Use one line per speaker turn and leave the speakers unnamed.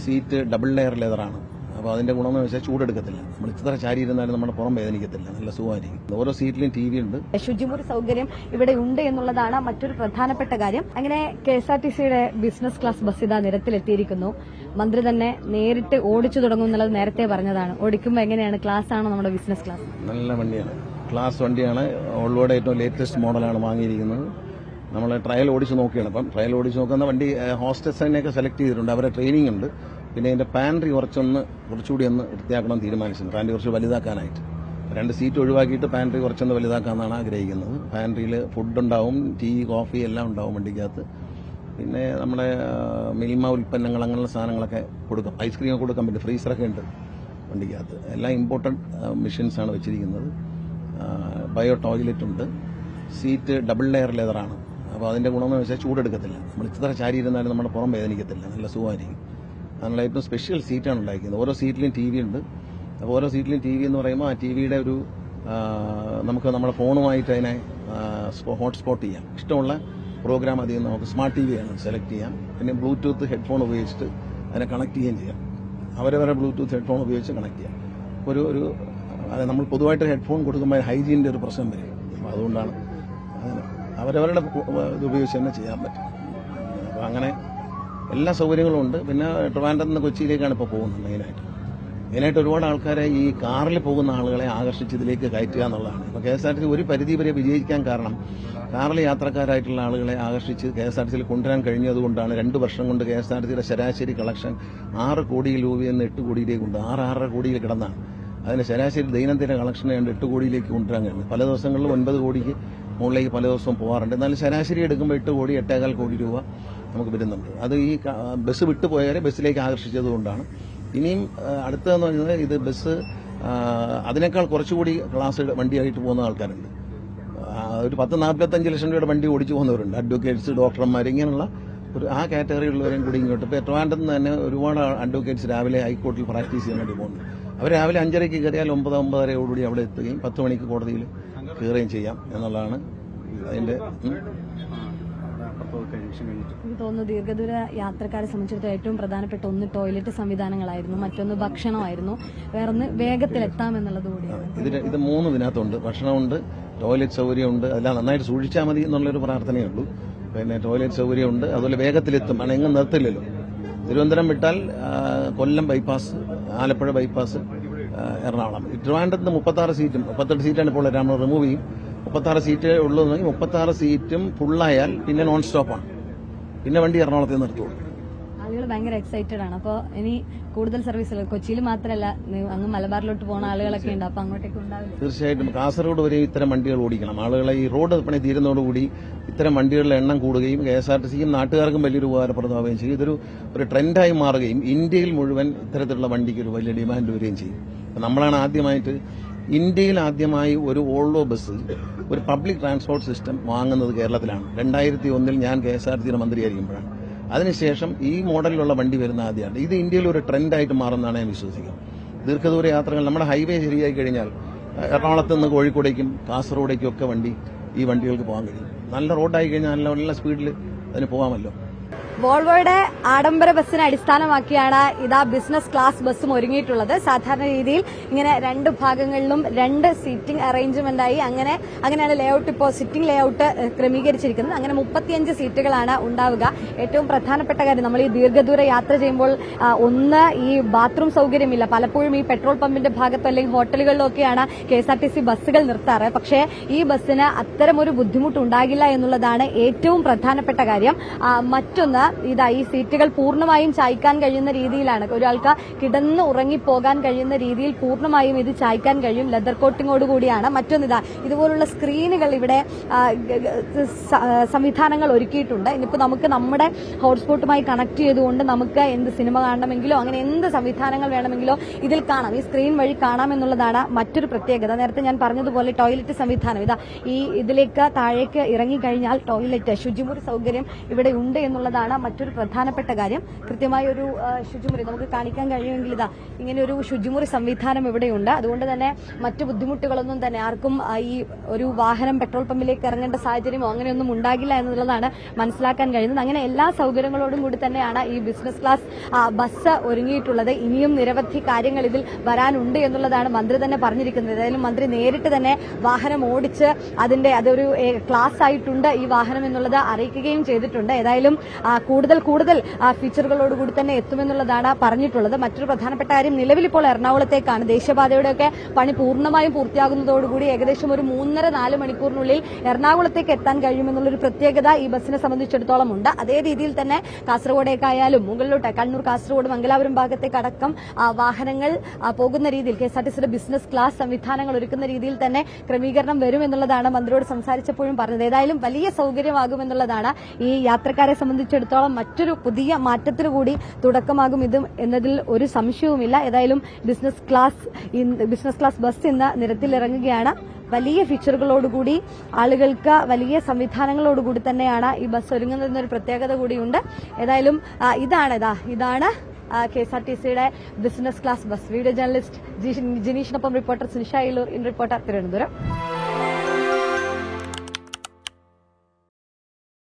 Seat double layer ലെതറാണ്. അപ്പോൾ അതിന്റെ ഗുണമെന്ന് വെച്ചാൽ ചൂടെടുക്കത്തില്ല. നമ്മൾ ഇത്ര ചാരി ഇരുന്നാലും നമ്മുടെ പുറം വേദനിക്കത്തില്ല, നല്ല സുഖമായിരിക്കും. ഓരോ സീറ്റിലും TV ഉണ്ട്.
ശുചിമുറി സൗകര്യം ഇവിടെ ഉണ്ട് എന്നുള്ളതാണ് മറ്റൊരു പ്രധാനപ്പെട്ട കാര്യം. അങ്ങനെ KSRTCയുടെ ബിസിനസ് ക്ലാസ് ബസ് ഇതാ നിരത്തിലെത്തിയിരിക്കുന്നു. മന്ത്രി തന്നെ നേരിട്ട് ഓടിച്ചു തുടങ്ങും എന്നുള്ളത് നേരത്തെ പറഞ്ഞതാണ്. ഓടിക്കുമ്പോൾ എങ്ങനെയാണ്? ക്ലാസ് ആണോ നമ്മുടെ ബിസിനസ് ക്ലാസ്?
നല്ല വണ്ടിയാണ്, ക്ലാസ് വണ്ടിയാണ്. ഓൾവോയുടെ ഏറ്റവും ലേറ്റസ്റ്റ് മോഡലാണ് വാങ്ങിയിരിക്കുന്നത്. നമ്മൾ ട്രയൽ ഓടിച്ച് നോക്കിയാണ്. അപ്പം ട്രയൽ ഓടിച്ച് നോക്കുന്ന വണ്ടി ഹോസ്റ്റസിനെയൊക്കെ സെലക്ട് ചെയ്തിട്ടുണ്ട്. അവരെ ട്രെയിനിങ് ഉണ്ട്. പിന്നെ അതിന്റെ പാൻട്രി കുറച്ചുകൂടി ഒന്ന് വൃത്തിയാക്കണം തീരുമാനിച്ചിട്ടുണ്ട്. പാൻട്രി കുറച്ച് വലുതാക്കാനായിട്ട് 2 സീറ്റ് ഒഴിവാക്കിയിട്ട് പാൻട്രി കുറച്ചൊന്ന് വലുതാക്കാമെന്നാണ് ആഗ്രഹിക്കുന്നത്. പാൻട്രിയിൽ ഫുഡ് ഉണ്ടാവും, ടീ, കോഫി എല്ലാം ഉണ്ടാവും വണ്ടിക്കകത്ത്. പിന്നെ നമ്മുടെ മിൽമ ഉൽപ്പന്നങ്ങൾ അങ്ങനെയുള്ള സാധനങ്ങളൊക്കെ കൊടുക്കാം. ഐസ്ക്രീം കൊടുക്കാൻ പറ്റും. ഫ്രീസറൊക്കെ ഉണ്ട് വണ്ടിക്കകത്ത്. എല്ലാം ഇമ്പോർട്ടൻറ്റ് മെഷീൻസ് ആണ് വെച്ചിരിക്കുന്നത്. ബയോ ടോയ്ലറ്റ് ഉണ്ട്. സീറ്റ് ഡബിൾ ലെയർ ലെതറാണ്. അപ്പോൾ അതിന്റെ ഗുണമെന്ന് വെച്ചാൽ ചൂടെടുക്കത്തില്ല. നമ്മൾ ഇത്ര ചാരി ഇരുന്നാലും നമ്മുടെ പുറം വേദനിക്കത്തില്ല, നല്ല സുഖമായിരിക്കും. അതിനുള്ള ഏറ്റവും സ്പെഷ്യൽ സീറ്റാണ് ഉണ്ടാക്കിയത്. ഓരോ സീറ്റിലും TV ഉണ്ട്. അപ്പോൾ ഓരോ സീറ്റിലും TV എന്ന് പറയുമ്പോൾ ആ TVയുടെ ഒരു നമുക്ക് നമ്മുടെ ഫോണുമായിട്ട് അതിനെ ഹോട്ട്സ്പോട്ട് ചെയ്യാം. ഇഷ്ടമുള്ള പ്രോഗ്രാം അതിൽ നിന്ന് നമുക്ക് സ്മാർട്ട് TV ആണ് സെലക്ട് ചെയ്യാം. പിന്നെ ബ്ലൂടൂത്ത് ഹെഡ്ഫോൺ ഉപയോഗിച്ചിട്ട് അതിനെ കണക്ട് ചെയ്യുകയും ചെയ്യാം. അവരവരെ ബ്ലൂടൂത്ത് ഹെഡ്ഫോൺ ഉപയോഗിച്ച് കണക്ട് ചെയ്യാം. ഒരു നമ്മൾ പൊതുവായിട്ട് ഹെഡ്ഫോൺ കൊടുക്കുമ്പോൾ ഹൈജീനിന്റെ ഒരു പ്രശ്നം വരും. അപ്പോൾ അതുകൊണ്ടാണ് അവരവരുടെ ഇത് ഉപയോഗിച്ച് തന്നെ ചെയ്യാൻ പറ്റും. അപ്പോൾ അങ്ങനെ എല്ലാ സൗകര്യങ്ങളും ഉണ്ട്. പിന്നെ ട്രിവാൻഡ്രത്ത് നിന്ന് കൊച്ചിയിലേക്കാണ് ഇപ്പോൾ പോകുന്നത്. മെയിനായിട്ട് ഒരുപാട് ആൾക്കാരെ ഈ കാറിൽ പോകുന്ന ആളുകളെ ആകർഷിച്ച് ഇതിലേക്ക് കയറ്റുക എന്നുള്ളതാണ്. ഇപ്പോൾ KSRTC ഒരു പരിധി വരെ വിജയിക്കാൻ കാരണം കാറിൽ യാത്രക്കാരായിട്ടുള്ള ആളുകളെ ആകർഷിച്ച് KSRTCയിൽ കൊണ്ടുവരാൻ കഴിഞ്ഞതുകൊണ്ടാണ്. 2 വർഷം കൊണ്ട് KSRTCയുടെ ശരാശരി കളക്ഷൻ 6 കോടി രൂപയിൽ നിന്ന് 8 കോടിയിലേക്ക് ഉണ്ട്. 6.5 കോടിയിൽ കിടന്നാണ്. അതിന് ശരാശരി ദൈനംദിന കളക്ഷൻ 8 കോടിയിലേക്ക് കൊണ്ടുവരാൻ കഴിഞ്ഞു. പല ദിവസങ്ങളിലും 9 കോടിക്ക് മുകളിലേക്ക് പല ദിവസവും പോകാറുണ്ട്. എന്നാലും ശരാശരി എടുക്കുമ്പോൾ 8 കോടി 8.25 കോടി രൂപ നമുക്ക് വരുന്നുണ്ട്. അത് ഈ ബസ് വിട്ടുപോയാൽ ബസ്സിലേക്ക് ആകർഷിച്ചതുകൊണ്ടാണ്. ഇനിയും അടുത്തതെന്ന് പറഞ്ഞാൽ ഇത് ബസ് അതിനേക്കാൾ കുറച്ചുകൂടി ക്ലാസ് വണ്ടിയായിട്ട് പോകുന്ന ആൾക്കാരുണ്ട്. ഒരു 10-45 ലക്ഷം രൂപയുടെ വണ്ടി ഓടിച്ചു പോകുന്നവരുണ്ട്. അഡ്വക്കേറ്റ്സ്, ഡോക്ടർമാർ, ഇങ്ങനെയുള്ള ആ കാറ്റഗറിയിലുള്ളവരെയും കൂടി ഇങ്ങോട്ട്. ഇപ്പോൾ ട്രിവാൻഡ്രത്ത് നിന്ന് തന്നെ ഒരുപാട് അഡ്വക്കേറ്റ്സ് രാവിലെ ഹൈക്കോടതിയിൽ പ്രാക്ടീസ് ചെയ്യാൻ വേണ്ടി പോകുന്നു. അവർ രാവിലെ 5:30 കയറിയാൽ 9-9:30 അവിടെ എത്തുകയും 10 മണിക്ക് കോടതിയിൽ കയറുകയും ചെയ്യാം എന്നുള്ളതാണ് അതിന്റെ.
എനിക്ക് തോന്നുന്നു ദീർഘദൂര യാത്രക്കാരെ സംബന്ധിച്ചിടത്തോളം ഏറ്റവും പ്രധാനപ്പെട്ട ഒന്ന് ടോയ്ലറ്റ് സംവിധാനങ്ങളായിരുന്നു, മറ്റൊന്ന് ഭക്ഷണമായിരുന്നു, വേറൊന്ന് വേഗത്തിലെത്താമെന്നുള്ളത് കൂടിയാണ്.
ഇത് 3 ഇതിനകത്തുണ്ട്. ഭക്ഷണമുണ്ട്, ടോയ്ലറ്റ് സൗകര്യമുണ്ട്. അതെല്ലാം നന്നായിട്ട് സൂക്ഷിച്ചാൽ മതി എന്നുള്ളൊരു പ്രാർത്ഥനയുള്ളൂ. പിന്നെ ടോയ്ലറ്റ് സൗകര്യമുണ്ട്, അതുപോലെ വേഗത്തിലെത്തും. കാരണം എങ്ങും നിർത്തില്ലല്ലോ. തിരുവനന്തപുരം വിട്ടാൽ കൊല്ലം ബൈപ്പാസ്, ആലപ്പുഴ ബൈപ്പാസ്, എറണാകുളം. ട്രിവാൻഡ്രത്ത് 36 സീറ്റും 38 സീറ്റാണ് ഇപ്പോൾ നമ്മൾ റിമൂവ് ചെയ്യും. 36 സീറ്റ് ഉള്ളതെങ്കിൽ 36 സീറ്റും ഫുള്ളായാൽ പിന്നെ നോൺ സ്റ്റോപ്പാണ്. പിന്നെ വണ്ടി എറണാകുളത്ത് നിർത്തുള്ളൂ.
ആളുകൾ ഭയങ്കര എക്സൈറ്റഡ് ആണ്. അപ്പോൾ ഇനി കൂടുതൽ സർവീസുകൾ കൊച്ചിയിൽ മാത്രമല്ല, അങ്ങ് മലബാറിലോട്ട് പോകുന്ന ആളുകളൊക്കെ ഉണ്ട്. അപ്പൊ അങ്ങോട്ടേക്ക് ഉണ്ടാവില്ല?
തീർച്ചയായിട്ടും കാസർഗോഡ് വരെ ഇത്തരം വണ്ടികൾ ഓടിക്കണം. ആളുകളെ ഈ റോഡ് പണി തീരുന്നതോടുകൂടി ഇത്തരം വണ്ടികളുടെ എണ്ണം കൂടുകയും KSRTCക്കും നാട്ടുകാർക്കും വലിയൊരു ഉപകാരപ്രദമാവുകയും ചെയ്യും. ഇതൊരു ട്രെൻഡായി മാറുകയും ഇന്ത്യയിൽ മുഴുവൻ ഇത്തരത്തിലുള്ള വണ്ടിക്ക് ഒരു വലിയ ഡിമാൻഡ് വരികയും ചെയ്യും. നമ്മളാണ് ഇന്ത്യയിൽ ആദ്യമായി ഒരു ഓൾവോ ബസ്, ഒരു പബ്ലിക് ട്രാൻസ്പോർട്ട് സിസ്റ്റം വാങ്ങുന്നത് കേരളത്തിലാണ്. 2001 ഞാൻ KSRTCയുടെ മന്ത്രിയായിരിക്കുമ്പോഴാണ്. അതിനുശേഷം ഈ മോഡലിലുള്ള വണ്ടി വരുന്ന ആദ്യമാണ്. ഇത് ഇന്ത്യയിൽ ഒരു ട്രെൻഡായിട്ട് മാറുമെന്നാണ് ഞാൻ വിശ്വസിക്കുന്നത്. ദീർഘദൂര യാത്രകൾ നമ്മുടെ ഹൈവേ ശരിയായി കഴിഞ്ഞാൽ എറണാകുളത്ത് നിന്ന് കോഴിക്കോടേക്കും കാസർഗോഡേക്കും ഒക്കെ ഈ വണ്ടികൾക്ക് പോകാൻ കഴിയും. നല്ല റോഡായി കഴിഞ്ഞാൽ നല്ല സ്പീഡിൽ അതിന് പോകാമല്ലോ.
വോൾവോയുടെ ആഡംബര ബസ്സിനെ അടിസ്ഥാനമാക്കിയാണ് ഇതാ ബിസിനസ് ക്ലാസ് ബസ്സും ഒരുങ്ങിയിട്ടുള്ളത്. സാധാരണ രീതിയിൽ ഇങ്ങനെ 2 ഭാഗങ്ങളിലും 2 സീറ്റിംഗ് അറേഞ്ച്മെന്റായി അങ്ങനെയാണ് ലേഔട്ട്, ഇപ്പോൾ സിറ്റിംഗ് ലേഔട്ട് ക്രമീകരിച്ചിരിക്കുന്നത്. അങ്ങനെ 35 സീറ്റുകളാണ് ഉണ്ടാവുക. ഏറ്റവും പ്രധാനപ്പെട്ട കാര്യം, നമ്മൾ ഈ ദീർഘദൂര യാത്ര ചെയ്യുമ്പോൾ ഒന്ന് ഈ ബാത്റൂം സൗകര്യമില്ല. പലപ്പോഴും ഈ പെട്രോൾ പമ്പിന്റെ ഭാഗത്തോ അല്ലെങ്കിൽ ഹോട്ടലുകളിലൊക്കെയാണ് KSRTC ബസ്സുകൾ നിർത്താറ്. പക്ഷേ ഈ ബസ്സിന് അത്തരമൊരു ബുദ്ധിമുട്ടുണ്ടാകില്ല എന്നുള്ളതാണ് ഏറ്റവും പ്രധാനപ്പെട്ട കാര്യം. മറ്റൊന്ന്, ഈ സീറ്റുകൾ പൂർണ്ണമായും ചായ്ക്കാൻ കഴിയുന്ന രീതിയിലാണ്. ഒരാൾക്ക് കിടന്ന് ഉറങ്ങിപ്പോകാൻ കഴിയുന്ന രീതിയിൽ പൂർണ്ണമായും ഇത് ചായ്ക്കാൻ കഴിയും. ലെതർ കോട്ടിങ്ങോട് കൂടിയാണ്. മറ്റൊന്നിതാ ഇതുപോലുള്ള സ്ക്രീനുകൾ ഇവിടെ സംവിധാനങ്ങൾ ഒരുക്കിയിട്ടുണ്ട്. ഇനിയിപ്പോൾ നമുക്ക് നമ്മുടെ ഹോട്ട്സ്പോട്ടുമായി കണക്ട് ചെയ്തുകൊണ്ട് നമുക്ക് എന്ത് സിനിമ കാണണമെങ്കിലോ അങ്ങനെ എന്ത് സംവിധാനങ്ങൾ വേണമെങ്കിലോ ഇതിൽ കാണാം, ഈ സ്ക്രീൻ വഴി കാണാമെന്നുള്ളതാണ് മറ്റൊരു പ്രത്യേകത. നേരത്തെ ഞാൻ പറഞ്ഞതുപോലെ ടോയ്ലറ്റ് സംവിധാനം ഇതിലേക്ക് താഴേക്ക് ഇറങ്ങിക്കഴിഞ്ഞാൽ ടോയ്ലറ്റ്, ശുചിമുറി സൗകര്യം ഇവിടെ ഉണ്ട് എന്നുള്ളതാണ് എന്നുള്ളതാണ് മറ്റൊരു പ്രധാനപ്പെട്ട കാര്യം. കൃത്യമായ ഒരു ശുചിമുറി നമുക്ക് കാണിക്കാൻ കഴിയുമെങ്കിൽ ഇതാ ഇങ്ങനെ ഒരു ശുചിമുറി സംവിധാനം ഇവിടെയുണ്ട്. അതുകൊണ്ട് തന്നെ മറ്റു ബുദ്ധിമുട്ടുകളൊന്നും തന്നെ ആർക്കും ഈ ഒരു വാഹനം പെട്രോൾ പമ്പിലേക്ക് ഇറങ്ങേണ്ട സാഹചര്യമോ അങ്ങനെയൊന്നും ഉണ്ടാകില്ല എന്നുള്ളതാണ് മനസ്സിലാക്കാൻ കഴിയുന്നത്. അങ്ങനെ എല്ലാ സൗകര്യങ്ങളോടും കൂടി തന്നെയാണ് ഈ ബിസിനസ് ക്ലാസ് ബസ് ഒരുങ്ങിയിട്ടുള്ളത്. ഇനിയും നിരവധി കാര്യങ്ങൾ ഇതിൽ വരാനുണ്ട് എന്നുള്ളതാണ് മന്ത്രി തന്നെ പറഞ്ഞിരിക്കുന്നത്. ഏതായാലും മന്ത്രി നേരിട്ട് തന്നെ വാഹനം ഓടിച്ച് അതൊരു ക്ലാസ് ആയിട്ടുണ്ട് ഈ വാഹനം എന്നുള്ളത് അറിയിക്കുകയും ചെയ്തിട്ടുണ്ട്. ഏതായാലും കൂടുതൽ ഫീച്ചറുകളോടുകൂടി തന്നെ എത്തുമെന്നുള്ളതാണ് പറഞ്ഞിട്ടുള്ളത്. മറ്റൊരു പ്രധാനപ്പെട്ട കാര്യം, നിലവിൽ ഇപ്പോൾ എറണാകുളത്തേക്കാണ് ദേശീയപാതയുടെയൊക്കെ പണി പൂർണ്ണമായും പൂർത്തിയാകുന്നതോടുകൂടി ഏകദേശം ഒരു 3.5-4 മണിക്കൂറിനുള്ളിൽ എറണാകുളത്തേക്ക് എത്താൻ കഴിയുമെന്നുള്ളൊരു പ്രത്യേകത ഈ ബസ്സിനെ സംബന്ധിച്ചിടത്തോളം ഉണ്ട്. അതേ രീതിയിൽ തന്നെ കാസർഗോഡേക്കായാലും മുകളിലോട്ട് കണ്ണൂർ, കാസർഗോഡ്, മംഗലാപുരം ഭാഗത്തേക്കടക്കം വാഹനങ്ങൾ പോകുന്ന രീതിയിൽ കെഎസ്ആർടിസിയുടെ ബിസിനസ് ക്ലാസ് സംവിധാനങ്ങൾ ഒരുക്കുന്ന രീതിയിൽ തന്നെ ക്രമീകരണം വരുമെന്നുള്ളതാണ് മന്ത്രിയോട് സംസാരിച്ചപ്പോഴും പറഞ്ഞത്. ഏതായാലും വലിയ സൗകര്യമാകുമെന്നുള്ളതാണ് ഈ യാത്രക്കാരെ സംബന്ധിച്ചിടത്തോളം മറ്റൊരു പുതിയ മാറ്റത്തിനു കൂടി തുടക്കമാകും ഇത് എന്നതിൽ ഒരു സംശയവുമില്ല. ഏതായാലും ബിസിനസ് ക്ലാസ് ബസ് ഇന്ന് നിരത്തിലിറങ്ങുകയാണ്. വലിയ ഫീച്ചറുകളോടുകൂടി ആളുകൾക്ക് വലിയ സംവിധാനങ്ങളോടുകൂടി തന്നെയാണ് ഈ ബസ് ഒരുങ്ങുന്നതെന്നൊരു പ്രത്യേകത കൂടിയുണ്ട്. ഏതായാലും ഇതാണ് കെഎസ്ആർടിസിയുടെ business class bus. Video journalist ജിനീഷിനൊപ്പം reporter Sunisha in reporter Thiruvananthapuram.